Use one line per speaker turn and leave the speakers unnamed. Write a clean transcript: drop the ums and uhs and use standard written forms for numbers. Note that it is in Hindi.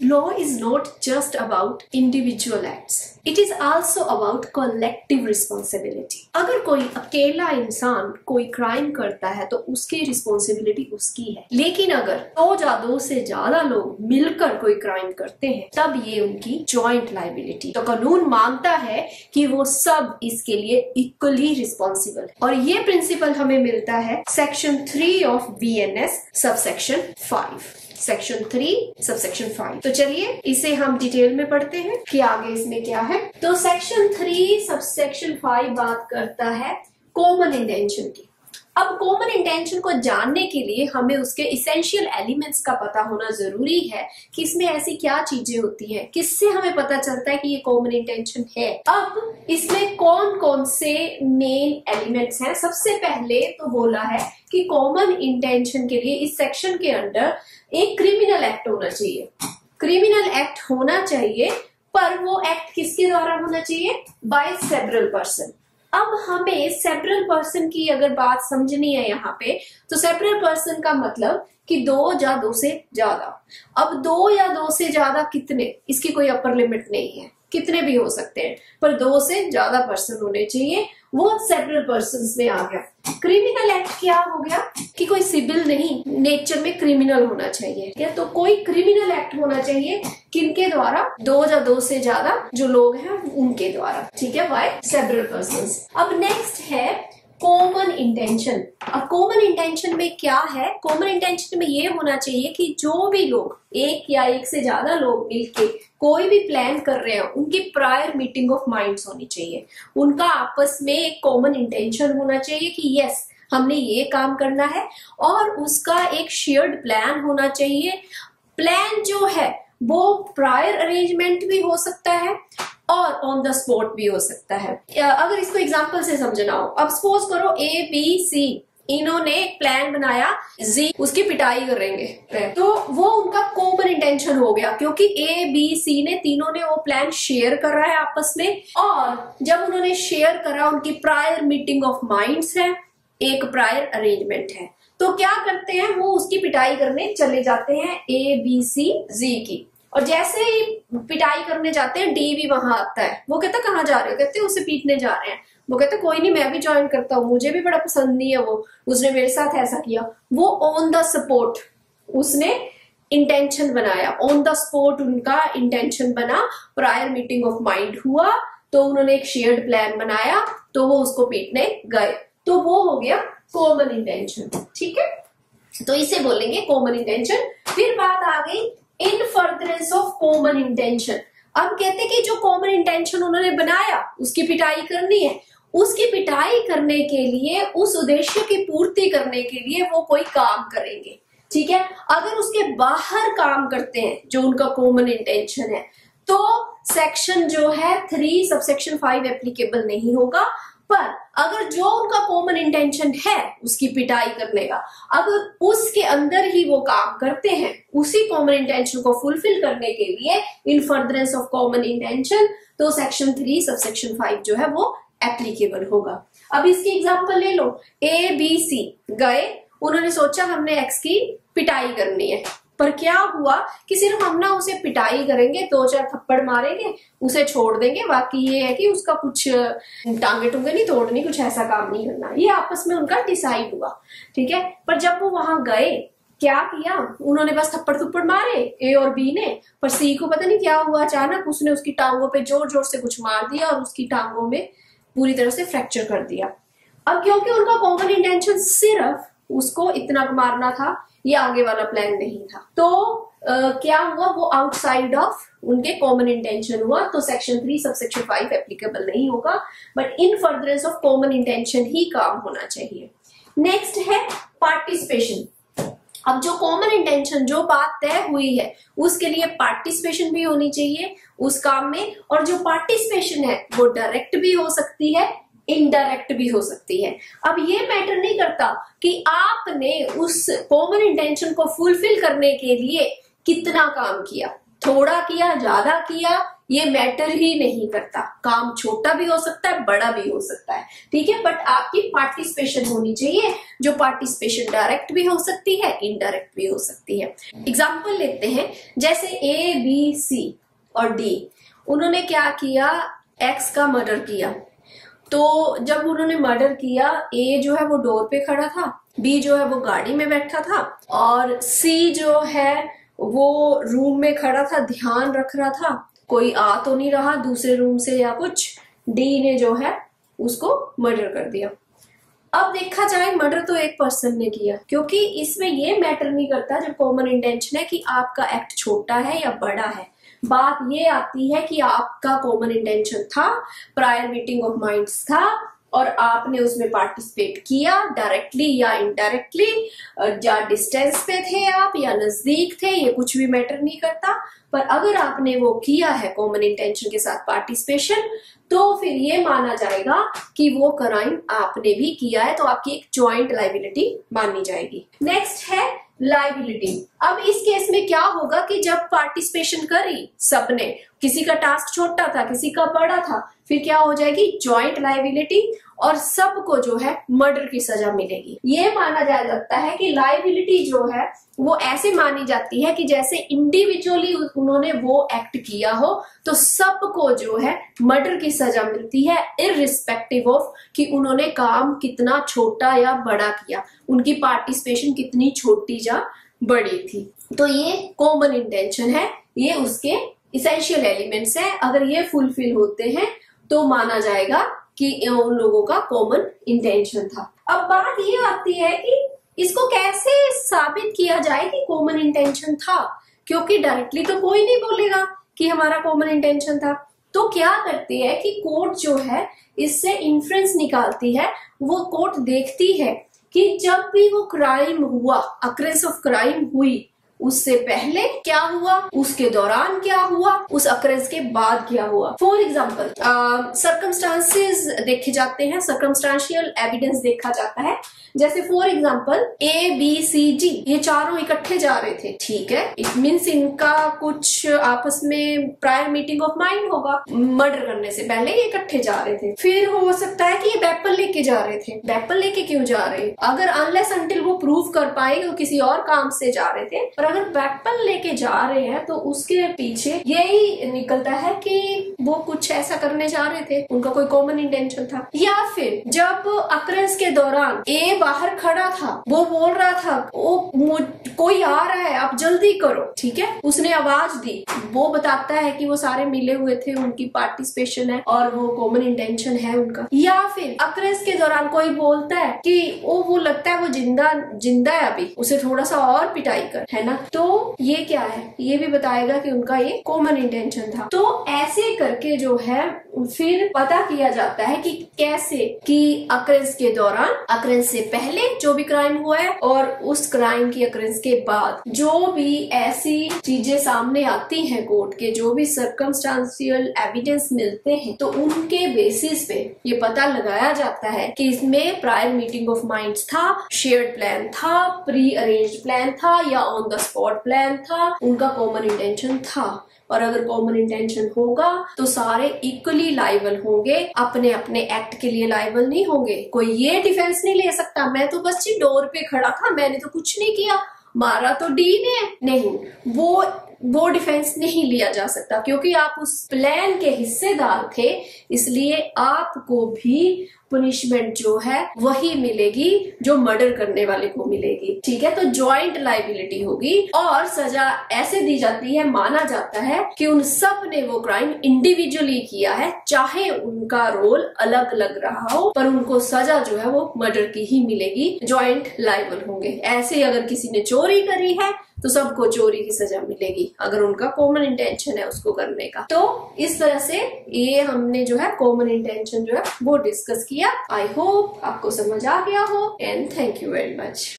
Law is not just about individual acts. It is also about collective responsibility. अगर कोई अकेला इंसान कोई क्राइम करता है तो उसकी रिस्पॉन्सिबिलिटी उसकी है, लेकिन अगर दो से ज्यादा लोग मिलकर कोई क्राइम करते हैं तब ये उनकी जॉइंट लायबिलिटी। तो कानून मानता है कि वो सब इसके लिए इक्वली रिस्पॉन्सिबल है, और ये प्रिंसिपल हमें मिलता है section 3 of BNS subsection 5। Section 3 subsection 5। तो चलिए इसे हम डिटेल में पढ़ते हैं कि आगे इसमें क्या है। तो सेक्शन 3 सबसेक्शन 5 बात करता है कॉमन इंटेंशन की। अब कॉमन इंटेंशन को जानने के लिए हमें उसके इसेंशियल एलिमेंट्स का पता होना जरूरी है कि इसमें ऐसी क्या चीजें होती हैं, किससे हमें पता चलता है कि ये कॉमन इंटेंशन है। अब इसमें कौन कौन से मेन एलिमेंट्स हैं। सबसे पहले तो बोला है कि कॉमन इंटेंशन के लिए इस सेक्शन के अंदर एक क्रिमिनल एक्ट होना चाहिए। क्रिमिनल एक्ट होना चाहिए, पर वो एक्ट किसके द्वारा होना चाहिए? By several person. अब हमें सेवरल पर्सन की अगर बात समझनी है यहाँ पे, तो सेवरल पर्सन का मतलब कि 2 या 2 से ज्यादा। अब 2 या 2 से ज्यादा कितने, इसकी कोई अपर लिमिट नहीं है, कितने भी हो सकते हैं, पर 2 से ज्यादा पर्सन होने चाहिए, वो सेवरल पर्सन्स में आ गया। क्रिमिनल एक्ट क्या हो गया कि कोई सिविल नहीं, नेचर में क्रिमिनल होना चाहिए, या तो कोई क्रिमिनल एक्ट होना चाहिए किनके द्वारा? 2 या 2 से ज्यादा जो लोग हैं उनके द्वारा, ठीक है, बाय सेवरल पर्सन्स। अब नेक्स्ट है कॉमन इंटेंशन। अब कॉमन इंटेंशन में क्या है? कॉमन इंटेंशन में ये होना चाहिए कि जो भी लोग, एक या एक से ज्यादा लोग मिलके कोई भी प्लान कर रहे हैं, उनकी प्रायर मीटिंग ऑफ माइंड्स होनी चाहिए। उनका आपस में एक कॉमन इंटेंशन होना चाहिए कि यस हमने ये काम करना है, और उसका एक शेयर्ड प्लान होना चाहिए। प्लान जो है वो प्रायर अरेंजमेंट भी हो सकता है और ऑन द स्पॉट भी हो सकता है। अगर इसको एग्जांपल से समझना हो, अब सपोज करो ABC इन्होंने एक प्लान बनाया, Z उसकी पिटाई करेंगे, तो वो उनका कॉमन इंटेंशन हो गया, क्योंकि ABC ने तीनों ने वो प्लान शेयर कर रहा है आपस में, और जब उन्होंने शेयर करा उनकी प्रायर मीटिंग ऑफ माइंड्स है, एक प्रायर अरेंजमेंट है, तो क्या करते हैं वो उसकी पिटाई करने चले जाते हैं ABCZ की, और जैसे ही पिटाई करने जाते हैं D भी वहां आता है। वो कहता कहाँ जा रहे हो? कहते उसे पीटने जा रहे हैं। वो कहता कोई नहीं, मैं भी ज्वाइन करता हूँ, मुझे भी बड़ा पसंद नहीं है वो, उसने मेरे साथ ऐसा किया। वो ऑन द स्पॉट उसने इंटेंशन बनाया, ऑन द स्पॉट उनका इंटेंशन बना, प्रायर मीटिंग ऑफ माइंड हुआ, तो उन्होंने एक शेयर्ड प्लान बनाया, तो वो उसको पीटने गए, तो वो हो गया कॉमन इंटेंशन, ठीक है। तो इसे बोलेंगे कॉमन इंटेंशन। फिर बात आ गई इन फर्दरेंस ऑफ कॉमन इंटेंशन। अब कहते कि जो कॉमन इंटेंशन उन्होंने बनाया, उसकी पिटाई करनी है, उसकी पिटाई करने के लिए, उस उद्देश्य की पूर्ति करने के लिए वो कोई काम करेंगे, ठीक है। अगर उसके बाहर काम करते हैं जो उनका कॉमन इंटेंशन है, तो सेक्शन जो है 3 सबसेक्शन 5 एप्लीकेबल नहीं होगा। पर अगर जो उनका कॉमन इंटेंशन है उसकी पिटाई करने का, अगर उसके अंदर ही वो काम करते हैं उसी कॉमन इंटेंशन को फुलफिल करने के लिए, इन फर्दरेंस ऑफ कॉमन इंटेंशन, तो सेक्शन 3 सबसेक्शन 5 जो है वो एप्लीकेबल होगा। अब इसकी एग्जांपल ले लो। ABC गए, उन्होंने सोचा हमने X की पिटाई करनी है, पर क्या हुआ कि सिर्फ हम ना उसे पिटाई करेंगे, 2-4 थप्पड़ मारेंगे, उसे छोड़ देंगे, बाकी ये है कि उसका कुछ टांगे टूंगे नहीं तोड़नी, कुछ ऐसा काम नहीं करना। ये आपस में उनका डिसाइड हुआ, ठीक है। पर जब वो वहां गए, क्या किया उन्होंने? बस थप्पड़ थप्पड़ मारे A और B ने, पर C को पता नहीं क्या हुआ, अचानक उसने उसकी टांगों पे जोर जोर से कुछ मार दिया और उसकी टांगों में पूरी तरह से फ्रैक्चर कर दिया। अब क्योंकि उनका कॉमन इंटेंशन सिर्फ उसको इतना मारना था, ये आगे वाला प्लान नहीं था, तो क्या हुआ, वो आउटसाइड ऑफ उनके कॉमन इंटेंशन हुआ, तो सेक्शन 3 सबसेक्शन 5 एप्लीकेबल नहीं होगा। But in furtherance of common intention ही काम होना चाहिए। नेक्स्ट है पार्टिसिपेशन। अब जो कॉमन इंटेंशन, जो बात तय हुई है, उसके लिए पार्टिसिपेशन भी होनी चाहिए उस काम में, और जो पार्टिसिपेशन है वो डायरेक्ट भी हो सकती है, इनडायरेक्ट भी हो सकती है। अब ये मैटर नहीं करता कि आपने उस कॉमन इंटेंशन को फुलफिल करने के लिए कितना काम किया, थोड़ा किया, ज्यादा किया, ये मैटर ही नहीं करता, काम छोटा भी हो सकता है, बड़ा भी हो सकता है, ठीक है, बट आपकी पार्टिसिपेशन होनी चाहिए, जो पार्टिसिपेशन डायरेक्ट भी हो सकती है, इनडायरेक्ट भी हो सकती है। एग्जाम्पल लेते हैं, जैसे ए बी सी और डी, उन्होंने क्या किया, एक्स का मर्डर किया। तो जब उन्होंने मर्डर किया, ए जो है वो डोर पे खड़ा था, बी जो है वो गाड़ी में बैठा था, और सी जो है वो रूम में खड़ा था, ध्यान रख रहा था कोई आ तो नहीं रहा दूसरे रूम से या कुछ। डी ने जो है उसको मर्डर कर दिया। अब देखा जाए, मर्डर तो एक पर्सन ने किया, क्योंकि इसमें ये मैटर नहीं करता जब कॉमन इंटेंशन है कि आपका एक्ट छोटा है या बड़ा है। बात ये आती है कि आपका कॉमन इंटेंशन था, प्रायर मीटिंग ऑफ माइंड्स था, और आपने उसमें पार्टिसिपेट किया डायरेक्टली या इनडायरेक्टली, या डिस्टेंस पे थे आप या नजदीक थे, ये कुछ भी मैटर नहीं करता। पर अगर आपने वो किया है कॉमन इंटेंशन के साथ पार्टिसिपेशन, तो फिर ये माना जाएगा कि वो क्राइम आपने भी किया है, तो आपकी एक जॉइंट लायबिलिटी मानी जाएगी। नेक्स्ट है लायबिलिटी। अब इस केस में क्या होगा कि जब पार्टिसिपेशन करी सबने, किसी का टास्क छोटा था, किसी का बड़ा था, फिर क्या हो जाएगी, जॉइंट लायबिलिटी, और सबको जो है मर्डर की सजा मिलेगी। ये माना जा सकता है कि लायबिलिटी जो है वो ऐसे मानी जाती है कि जैसे इंडिविजुअली उन्होंने वो एक्ट किया हो, तो सबको जो है मर्डर की सजा मिलती है, इररिस्पेक्टिव ऑफ कि उन्होंने काम कितना छोटा या बड़ा किया, उनकी पार्टिसिपेशन कितनी छोटी या बड़ी थी। तो ये कॉमन इंटेंशन है, ये उसके इसेंशियल एलिमेंट्स है। अगर ये फुलफिल होते हैं तो माना जाएगा कि उन लोगों का कॉमन इंटेंशन था। अब बात ये आती है कि इसको कैसे साबित किया जाए कि कॉमन इंटेंशन था, क्योंकि डायरेक्टली तो कोई नहीं बोलेगा कि हमारा कॉमन इंटेंशन था। तो क्या करती है कि कोर्ट जो है इससे इन्फ्रेंस निकालती है। वो कोर्ट देखती है कि जब भी वो क्राइम हुआ, अक्रेंस ऑफ क्राइम हुई, उससे पहले क्या हुआ, उसके दौरान क्या हुआ, उस अक्रेंस के बाद क्या हुआ। फॉर एग्जाम्पल सर्कमस्टांसेस देखे जाते हैं, सर्कमस्टांशियल एविडेंस देखा जाता है। जैसे for example A B C G, ये चारों इकट्ठे जा रहे थे, ठीक है, इट मीन्स इनका कुछ आपस में प्रायर मीटिंग ऑफ माइंड होगा, मर्डर करने से पहले ये इकट्ठे जा रहे थे। फिर हो सकता है कि ये वेपन लेके जा रहे थे। वेपन लेके क्यों जा रहे, अगर अनलेस अनटिल वो प्रूव कर पाए कि वो किसी और काम से जा रहे थे, और अगर वेपन लेके जा रहे हैं तो उसके पीछे यही निकलता है कि वो कुछ ऐसा करने जा रहे थे, उनका कोई कॉमन इंटेंशन था। या फिर जब अक्रेंस के दौरान ए बाहर खड़ा था, वो बोल रहा था वो कोई आ रहा है, आप जल्दी करो, ठीक है, उसने आवाज दी, वो बताता है कि वो सारे मिले हुए थे, उनकी पार्टिसिपेशन है और वो कॉमन इंटेंशन है उनका। या फिर अक्रेंस के दौरान कोई बोलता है कि वो लगता है वो जिंदा है, अभी उसे थोड़ा सा और पिटाई कर, है ना, तो ये क्या है, ये भी बताएगा कि उनका ये कॉमन इंटेंशन था। तो ऐसे करके जो है फिर पता किया जाता है कि कैसे कि अक्रेंस के दौरान, अक्रेंस से पहले जो भी क्राइम हुआ है और उस क्राइम की अक्रेंस के बाद जो भी ऐसी चीजें सामने आती हैं, कोर्ट के जो भी सर्कमस्टांशियल एविडेंस मिलते हैं, तो उनके बेसिस पे ये पता लगाया जाता है कि इसमें प्रायर मीटिंग ऑफ माइंड्स था, शेयर्ड प्लान था, प्री अरेंज्ड प्लान था या ऑन द स्पॉट प्लान था, उनका कॉमन इंटेंशन था। और अगर कॉमन इंटेंशन होगा तो सारे इक्वली लायबल होंगे, अपने अपने एक्ट के लिए लायबल नहीं होंगे। कोई ये डिफेंस नहीं ले सकता मैं तो बस जी डोर पे खड़ा था, मैंने तो कुछ नहीं किया, मारा तो डी ने, नहीं, वो डिफेंस नहीं लिया जा सकता, क्योंकि आप उस प्लान के हिस्सेदार थे, इसलिए आपको भी पनिशमेंट जो है वही मिलेगी जो मर्डर करने वाले को मिलेगी, ठीक है। तो जॉइंट लायबिलिटी होगी और सजा ऐसे दी जाती है, माना जाता है कि उन सब ने वो क्राइम इंडिविजुअली किया है, चाहे उनका रोल अलग अलग रहा हो, पर उनको सजा जो है वो मर्डर की ही मिलेगी, जॉइंट लायबल होंगे। ऐसे अगर किसी ने चोरी करी है तो सबको चोरी की सजा मिलेगी, अगर उनका कॉमन इंटेंशन है उसको करने का। तो इस तरह से ये हमने जो है कॉमन इंटेंशन जो है वो डिस्कस किया। आई होप आपको समझ आ गया हो, and thank you very much.